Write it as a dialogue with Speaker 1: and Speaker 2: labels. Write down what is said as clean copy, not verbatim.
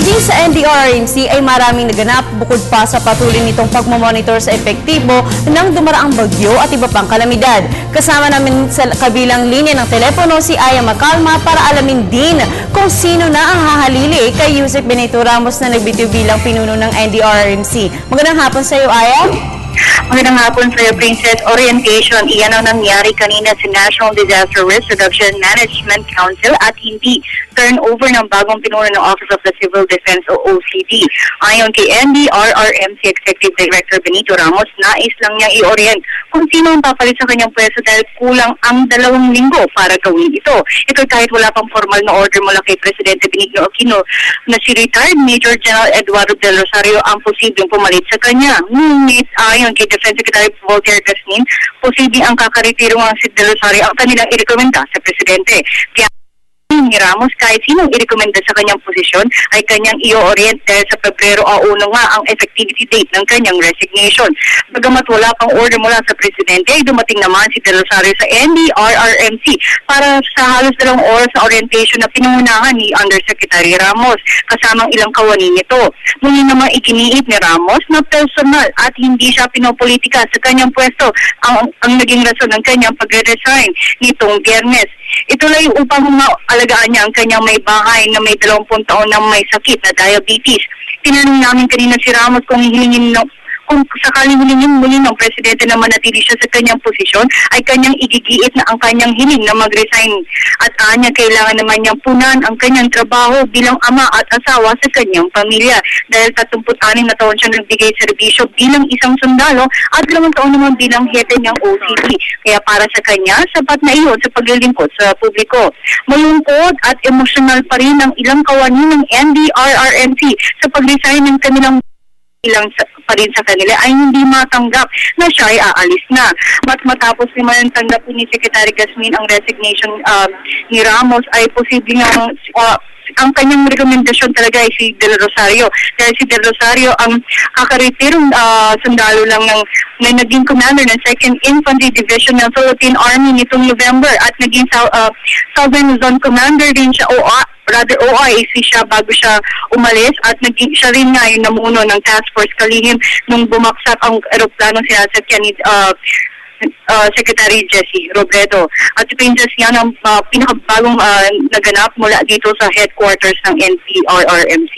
Speaker 1: Maging sa NDRRMC ay maraming naganap bukod pa sa patuloy nitong pagmamonitor sa epektibo ng dumaraang bagyo at iba pang kalamidad. Kasama namin sa kabilang linya ng telepono si Aya Macalma para alamin din kung sino na ang hahalili kay Yusek Benito Ramos na nagbitiw bilang pinuno ng NDRRMC. Magandang hapon sa iyo, Aya.
Speaker 2: Magandang hapon sa iyo, Princess. Orientation, iyan ang nangyari kanina sa National Disaster Risk Reduction Management Council at hindi turnover ng bagong pinuno ng Office of the Civil Defense o OCD. Ayon kay NDRRMC Executive Director Benito Ramos, nais lang niyang i-orient kung sino ang papalit sa kanyang pwesto dahil kulang ang 2 linggo para gawin ito. Ito kahit wala pang formal na order mula kay Presidente Benigno Aquino na si retired Major General Eduardo Del Rosario ang posibleng pumalit sa kanya. Ngunit ayon kay Defense Secretary Voltaire Gasmin, posibleng ang kakaretiro ng si Del Rosario ang kanilang irekomenda sa Presidente. Kaya ni Ramos, kahit sinong irekomenda sa kanyang posisyon ay kanyang i-orient dahil sa Pebrero 1 nga ang effectivity date ng kanyang resignation. Bagamat wala pang order mula sa Presidente, ay dumating naman si Del Rosario sa NDRRMC para sa halos 2 oras na orientation na pinangunahan ni Undersecretary Ramos, kasamang ilang kawani nito. Muli naman iginiit ni Ramos na personal at hindi siya pinopolitika sa kanyang pwesto ang naging rason ng kanyang pagre-resign nitong Biyernes. Ito lang upang alagaan niya ang kanyang may bahay na may 20 taon na may sakit na diabetes. Tinanong namin kanina si Ramos kung sakaling hilingin muli ng Presidente na manatili siya sa kanyang posisyon, ay kanyang igigiit na ang kanyang hiling na mag-resign. At kanya kailangan naman niyang punan ang kanyang trabaho bilang ama at asawa sa kanyang pamilya. Dahil 36 na taon siya nagbigay serbisyo bilang isang sundalo at 2 taon naman bilang hepe niyang OCD. Kaya para sa kanya, sapat na iyon sa paglilingkod sa publiko. Malungkot at emosyonal pa rin ang ilang kawani ng NDRRMC sa pag-resign ng kanilang ilang pa rin sa kanila ay hindi matanggap na siya ay aalis na. Matapos naman tanggapin ni Secretary Gasmin ang resignation ni Ramos ay posibleng ang kanyang rekomendasyon talaga ay si Del Rosario. Dahil si Del Rosario ang kakaretirong sundalo lang na naging commander ng 2nd Infantry Division ng Philippine Army nitong November at naging Southern Zone Commander din siya OIC siya bago siya umalis at siya rin nga yung namuno ng task force kalihim nung bumaksak ang eroplanong sinasakyan ni Secretary Jessie Robredo. At si Princess yan ang pinakabagong naganap mula dito sa headquarters ng NDRRMC.